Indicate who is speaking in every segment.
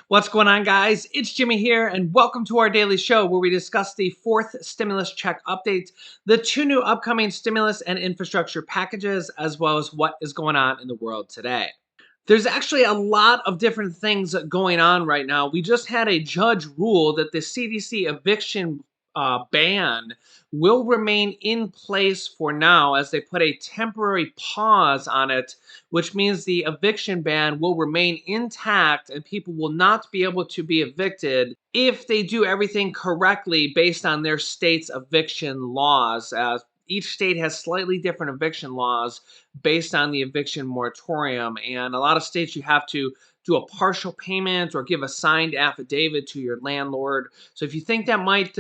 Speaker 1: What's going on, guys? It's Jimmy here, and welcome to our daily show where we discuss the fourth stimulus check updates, the two new upcoming stimulus and infrastructure packages, as well as what is going on in the world today. There's actually a lot of different things going on right now. We just had a judge rule that the CDC eviction ban will remain in place for now as they put a temporary pause on it, which means the eviction ban will remain intact and people will not be able to be evicted if they do everything correctly based on their state's eviction laws. Each state has slightly different eviction laws based on the eviction moratorium. And a lot of states, you have to do a partial payment or give a signed affidavit to your landlord. So if you think that might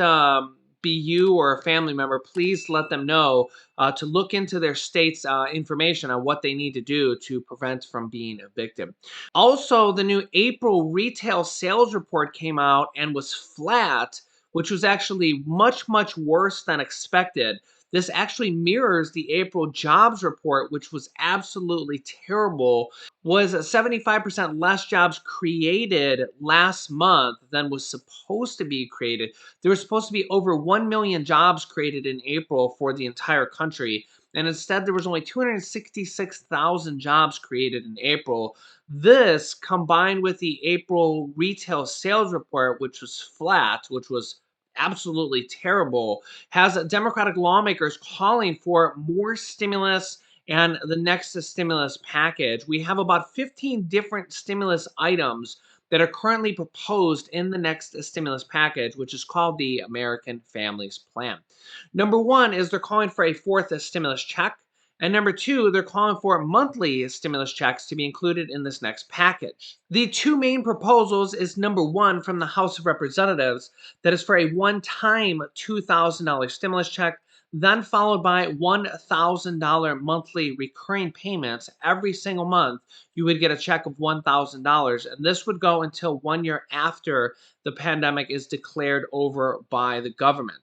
Speaker 1: be you or a family member, please let them know to look into their state's information on what they need to do to prevent from being evicted. Also, the new April retail sales report came out and was flat, which was actually much worse than expected. This actually mirrors the April jobs report, which was absolutely terrible. Was 75% less jobs created last month than was supposed to be created. There was supposed to be over 1 million jobs created in April for the entire country. And instead, there was only 266,000 jobs created in April. This, combined with the April retail sales report, which was flat, which was absolutely terrible, has Democratic lawmakers calling for more stimulus and the next stimulus package. We have about 15 different stimulus items that are currently proposed in the next stimulus package, which is called the American Families Plan. Number one is they're calling for a fourth stimulus check. And number two, they're calling for monthly stimulus checks to be included in this next package. The two main proposals is number one from the House of Representatives, that is for a one-time $2,000 stimulus check, then followed by $1,000 monthly recurring payments every single month. You would get a check of $1,000, and this would go until 1 year after the pandemic is declared over by the government.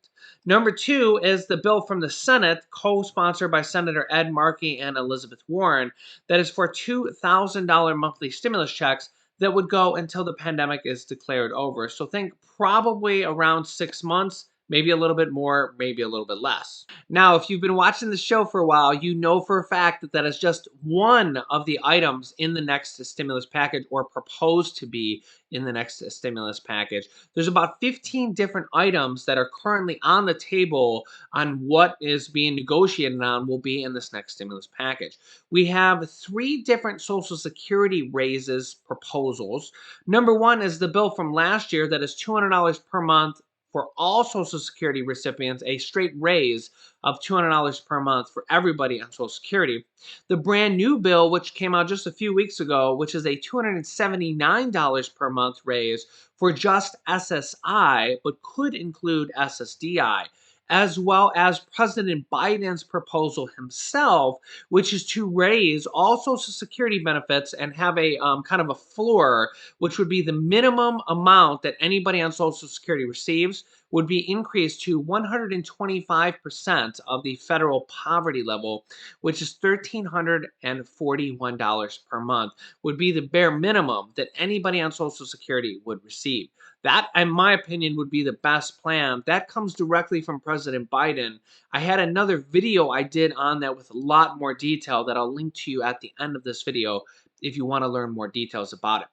Speaker 1: Number two is the bill from the Senate, co-sponsored by Senator Ed Markey and Elizabeth Warren, that is for $2,000 monthly stimulus checks that would go until the pandemic is declared over. So think probably around 6 months, maybe a little bit more, maybe a little bit less. Now, if you've been watching the show for a while, you know for a fact that that is just one of the items in the next stimulus package, or proposed to be in the next stimulus package. There's about 15 different items that are currently on the table on what is being negotiated on will be in this next stimulus package. We have three different Social Security raises proposals. Number one is the bill from last year that is $200 per month for all Social Security recipients, a straight raise of $200 per month for everybody on Social Security. The brand new bill, which came out just a few weeks ago, which is a $279 per month raise for just SSI, but could include SSDI, as well as President Biden's proposal himself, which is to raise all Social Security benefits and have a kind of a floor, which would be the minimum amount that anybody on Social Security receives would be increased to 125% of the federal poverty level, which is $1,341 per month, would be the bare minimum that anybody on Social Security would receive. That, in my opinion, would be the best plan. That comes directly from President Biden. I had another video I did on that with a lot more detail that I'll link to you at the end of this video if you want to learn more details about it.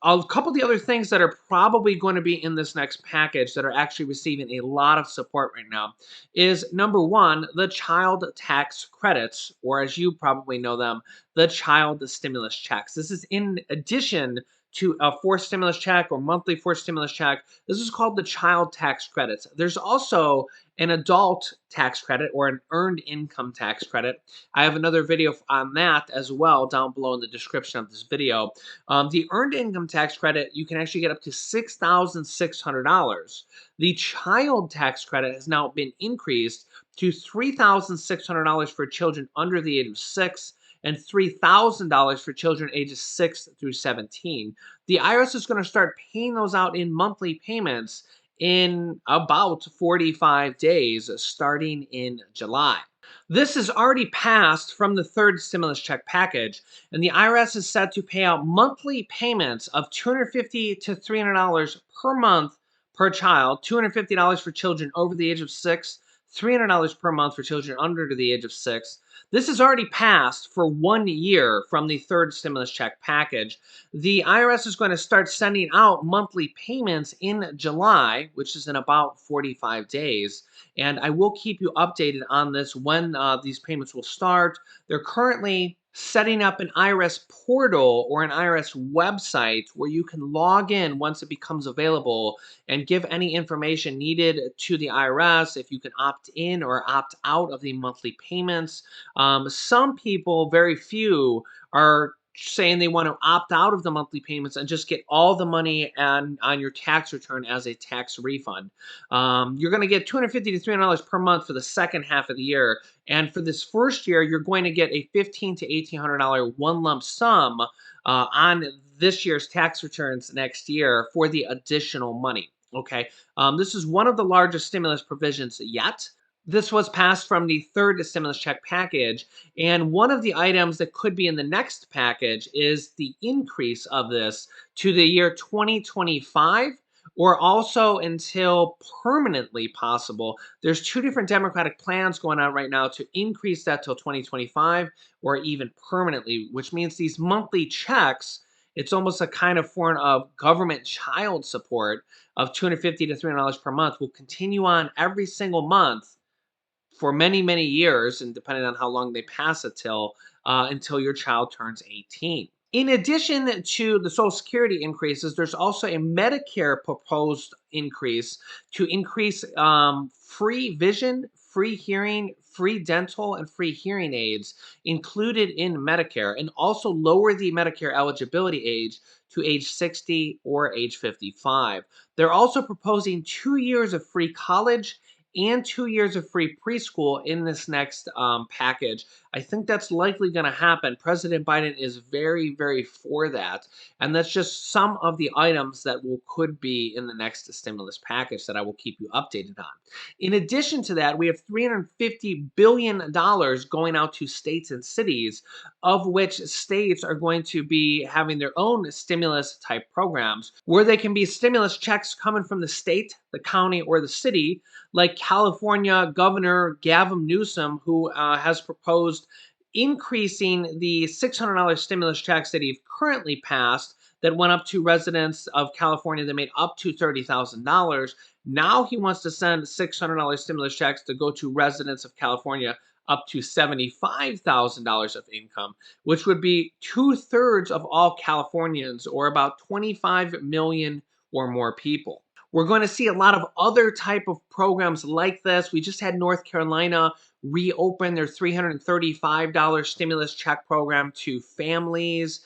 Speaker 1: A couple of the other things that are probably going to be in this next package that are actually receiving a lot of support right now is number one, the child tax credits, or as you probably know them, the child stimulus checks. This is in addition to a forced stimulus check or monthly forced stimulus check. This is called the child tax credits. There's also an adult tax credit or an earned income tax credit. I have another video on that as well down below in the description of this video. The earned income tax credit, you can actually get up to $6,600. The child tax credit has now been increased to $3,600 for children under the age of 6 and $3,000 for children ages 6 through 17. The IRS is going to start paying those out in monthly payments in about 45 days starting in July. This is already passed from the third stimulus check package, and the IRS is set to pay out monthly payments of $250 to $300 per month per child, $250 for children over the age of 6, $300 per month for children under the age of 6. This is already passed for 1 year from the third stimulus check package. The IRS is going to start sending out monthly payments in July, which is in about 45 days. And I will keep you updated on this when these payments will start. They're currently setting up an IRS portal or an IRS website where you can log in once it becomes available and give any information needed to the IRS, if you can opt in or opt out of the monthly payments. Some people, very few, are saying they want to opt out of the monthly payments and just get all the money on your tax return as a tax refund. You're going to get $250 to $300 per month for the second half of the year. And for this first year, you're going to get a $1,500 to $1,800 one lump sum on this year's tax returns next year for the additional money. Okay. This is one of the largest stimulus provisions yet. This was passed from the third stimulus check package. And one of the items that could be in the next package is the increase of this to the year 2025 or also until permanently possible. There's two different Democratic plans going on right now to increase that till 2025 or even permanently, which means these monthly checks, it's almost a kind of form of government child support of $250 to $300 per month, will continue on every single month for many, many years, and depending on how long they pass it till, until your child turns 18. In addition to the Social Security increases, there's also a Medicare proposed increase to increase free vision, free hearing, free dental, and free hearing aids included in Medicare, and also lower the Medicare eligibility age to age 60 or age 55. They're also proposing 2 years of free college and 2 years of free preschool in this next package. I think that's likely going to happen. President Biden is very, very for that. And that's just some of the items that could be in the next stimulus package that I will keep you updated on. In addition to that, we have $350 billion going out to states and cities, of which states are going to be having their own stimulus type programs where they can be stimulus checks coming from the state, the county, or the city, like California Governor Gavin Newsom, who has proposed increasing the $600 stimulus checks that he's currently passed that went up to residents of California that made up to $30,000. Now he wants to send $600 stimulus checks to go to residents of California up to $75,000 of income, which would be 2/3 of all Californians, or about 25 million or more people. We're going to see a lot of other type of programs like this. We just had North Carolina reopen their $335 stimulus check program to families.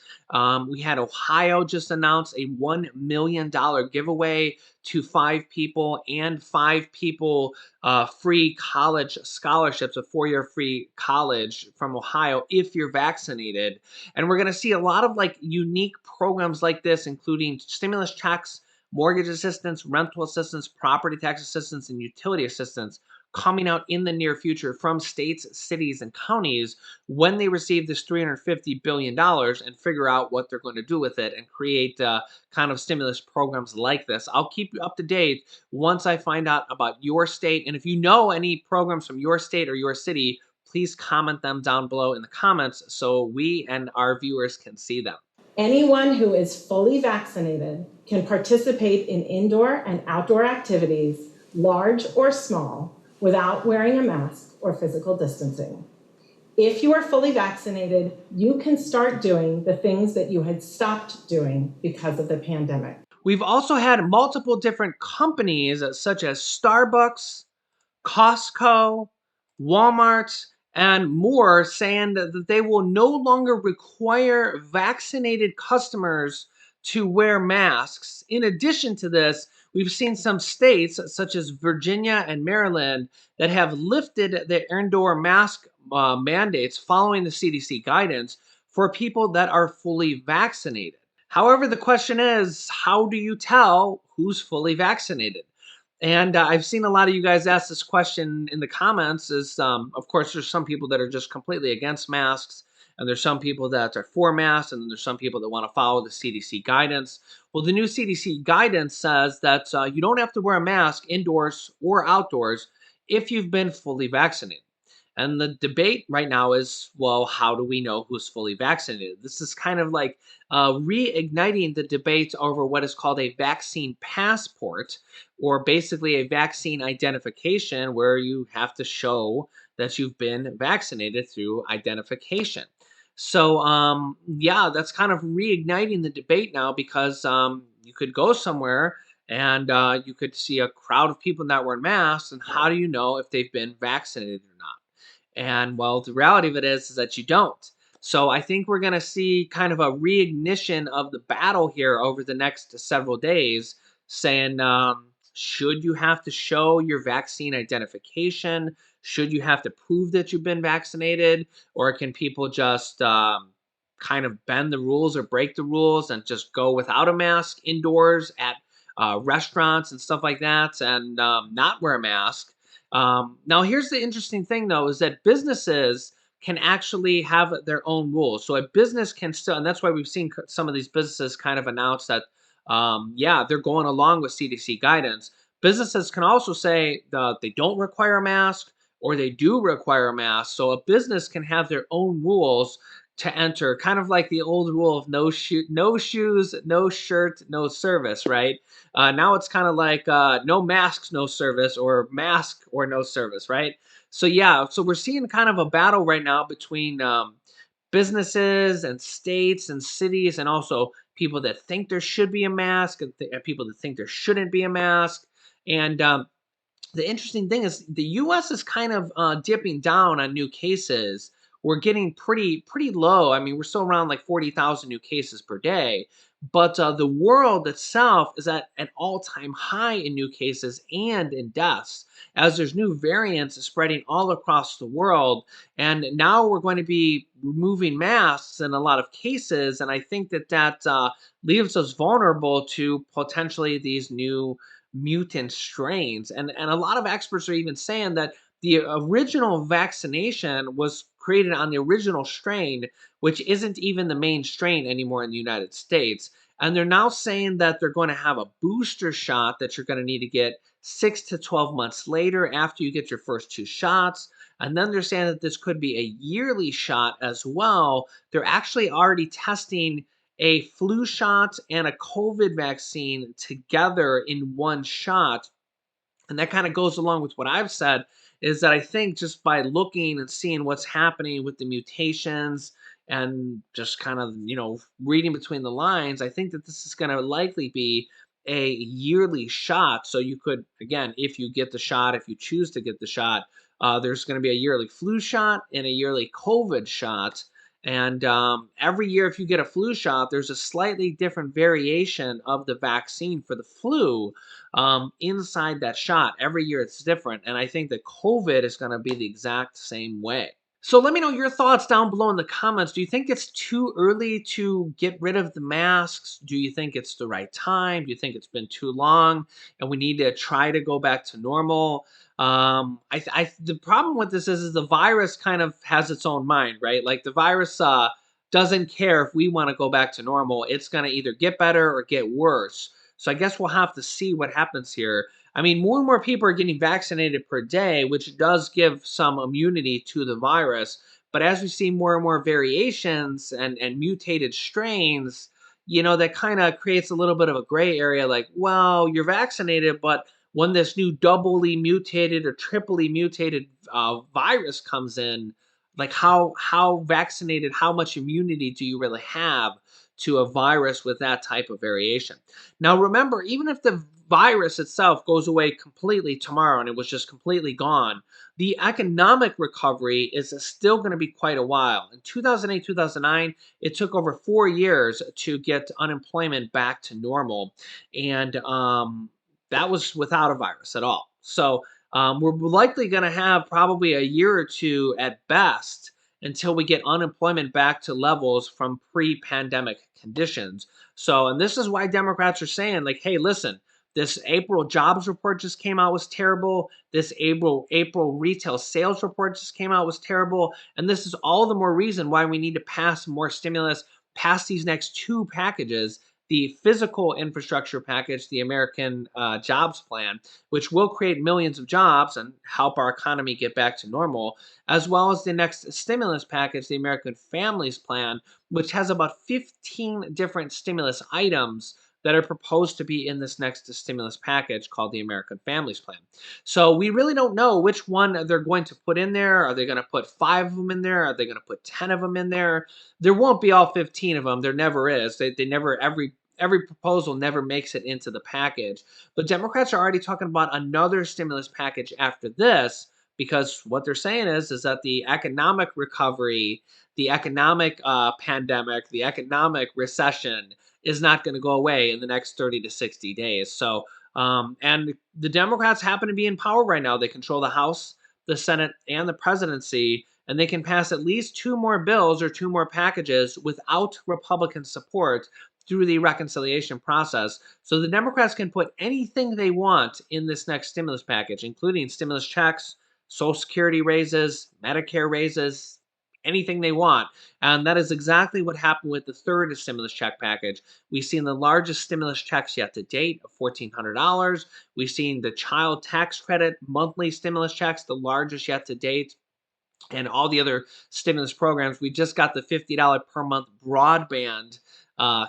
Speaker 1: We had Ohio just announce a $1 million giveaway to 5 people, and 5 people free college scholarships, a 4-year free college from Ohio if you're vaccinated. And we're going to see a lot of like unique programs like this, including stimulus checks, mortgage assistance, rental assistance, property tax assistance, and utility assistance coming out in the near future from states, cities, and counties when they receive this $350 billion and figure out what they're going to do with it and create kind of stimulus programs like this. I'll keep you up to date once I find out about your state. And if you know any programs from your state or your city, please comment them down below in the comments so we and our viewers can see them.
Speaker 2: Anyone who is fully vaccinated can participate in indoor and outdoor activities, large or small, without wearing a mask or physical distancing. If you are fully vaccinated, you can start doing the things that you had stopped doing because of the pandemic.
Speaker 1: We've also had multiple different companies such as Starbucks, Costco, Walmart, and more saying that they will no longer require vaccinated customers to wear masks. In addition to this, we've seen some states such as Virginia and Maryland that have lifted their indoor mask mandates following the CDC guidance for people that are fully vaccinated. However, the question is, how do you tell who's fully vaccinated? And I've seen a lot of you guys ask this question in the comments. Of course, there's some people that are just completely against masks, and there's some people that are for masks, and then there's some people that want to follow the CDC guidance. Well, the new CDC guidance says that you don't have to wear a mask indoors or outdoors if you've been fully vaccinated. And the debate right now is, well, how do we know who's fully vaccinated? This is kind of like reigniting the debate over what is called a vaccine passport, or basically a vaccine identification where you have to show that you've been vaccinated through identification. So, yeah, that's kind of reigniting the debate now because you could go somewhere and you could see a crowd of people that wear masks, and how do you know if they've been vaccinated or not? And well, the reality of it is that you don't. So I think we're going to see kind of a reignition of the battle here over the next several days, saying, should you have to show your vaccine identification? Should you have to prove that you've been vaccinated? Or can people just kind of bend the rules or break the rules and just go without a mask indoors at restaurants and stuff like that, and not wear a mask? Now, here's the interesting thing, though, is that businesses can actually have their own rules. So a business can still, and that's why we've seen some of these businesses kind of announce that, yeah, they're going along with CDC guidance. Businesses can also say they don't require a mask or they do require a mask. So a business can have their own rules to enter, kind of like the old rule of no shoes, no shirt, no service, right? Now it's kind of like no masks, no service, or mask or no service, right? So yeah, so we're seeing kind of a battle right now between businesses and states and cities, and also people that think there should be a mask, and people that think there shouldn't be a mask. And the interesting thing is the U.S. is kind of dipping down on new cases. We're getting pretty low. I mean, we're still around like 40,000 new cases per day, but the world itself is at an all-time high in new cases and in deaths, as there's new variants spreading all across the world. And now we're going to be removing masks in a lot of cases, and I think that leaves us vulnerable to potentially these new mutant strains. And a lot of experts are even saying that the original vaccination was created on the original strain, which isn't even the main strain anymore in the United States. And they're now saying that they're going to have a booster shot that you're going to need to get 6 to 12 months later after you get your first two shots. And then they're saying that this could be a yearly shot as well. They're actually already testing a flu shot and a COVID vaccine together in one shot. And that kind of goes along with what I've said, is that I think just by looking and seeing what's happening with the mutations and just kind of, reading between the lines, I think that this is going to likely be a yearly shot. So you could, again, if you get the shot, if you choose to get the shot, there's going to be a yearly flu shot and a yearly COVID shot. And every year, if you get a flu shot, there's a slightly different variation of the vaccine for the flu inside that shot. Every year it's different. And I think that COVID is going to be the exact same way. So let me know your thoughts down below in the comments. Do you think it's too early to get rid of the masks? Do you think it's the right time? Do you think it's been too long and we need to try to go back to normal? The problem with this is the virus kind of has its own mind, right? Like the virus doesn't care if we want to go back to normal. It's going to either get better or get worse. So I guess we'll have to see what happens here. I mean, more and more people are getting vaccinated per day, which does give some immunity to the virus. But as we see more and more variations and mutated strains, that kind of creates a little bit of a gray area, like, well, you're vaccinated, but when this new doubly mutated or triply mutated virus comes in, like how vaccinated, how much immunity do you really have to a virus with that type of variation? Now, remember, even if the virus itself goes away completely tomorrow and it was just completely gone, the economic recovery is still going to be quite a while. In 2008, 2009, it took over 4 years to get unemployment back to normal. And that was without a virus at all. So we're likely going to have probably a year or two at best until we get unemployment back to levels from pre-pandemic conditions. So, and this is why Democrats are saying, like, hey, listen, This April jobs report just came out, was terrible. This April retail sales report just came out, was terrible. And this is all the more reason why we need to pass more stimulus, pass these next two packages, the physical infrastructure package, the American jobs plan, which will create millions of jobs and help our economy get back to normal, as well as the next stimulus package, the American Families Plan, which has about 15 different stimulus items that are proposed to be in this next stimulus package called the American Families Plan. So we really don't know which one they're going to put in there. Are they going to put 5 of them in there? Are they going to put 10 of them in there? There won't be all 15 of them. There never is. They never every proposal never makes it into the package. But Democrats are already talking about another stimulus package after this, because what they're saying is that the economic recovery, the economic pandemic, the economic recession is not going to go away in the next 30 to 60 days. So, and the Democrats happen to be in power right now. They control the House, the Senate, and the presidency, and they can pass at least two more bills or two more packages without Republican support through the reconciliation process. So the Democrats can put anything they want in this next stimulus package, including stimulus checks, Social Security raises, Medicare raises, anything they want. And that is exactly what happened with the third stimulus check package. We've seen the largest stimulus checks yet to date of $1,400. We've seen the child tax credit monthly stimulus checks, the largest yet to date, and all the other stimulus programs. We just got the $50 per month broadband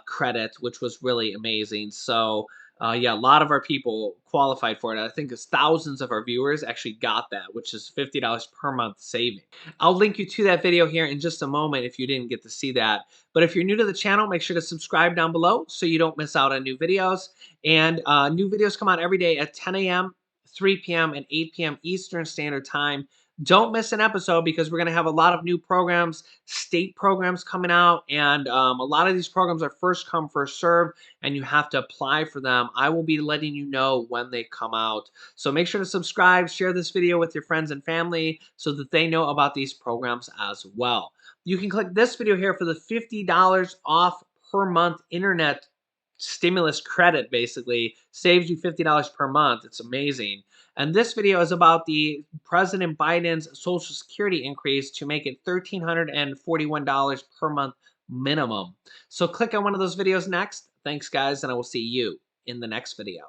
Speaker 1: credit, which was really amazing. So, yeah, a lot of our people qualified for it. I think it's thousands of our viewers actually got that, which is $50 per month saving. I'll link you to that video here in just a moment if you didn't get to see that. But if you're new to the channel, make sure to subscribe down below so you don't miss out on new videos. And new videos come out every day at 10 a.m., 3 p.m., and 8 p.m. Eastern Standard Time. Don't miss an episode because we're going to have a lot of new programs, state programs coming out, and a lot of these programs are first come, first serve, and you have to apply for them. I will be letting you know when they come out. So make sure to subscribe, share this video with your friends and family so that they know about these programs as well. You can click this video here for the $50 off per month internet stimulus credit. Basically saves you $50 per month. It's amazing. And this video is about the President Biden's Social Security increase to make it $1,341 per month minimum. So click on one of those videos next. Thanks, guys, and I will see you in the next video.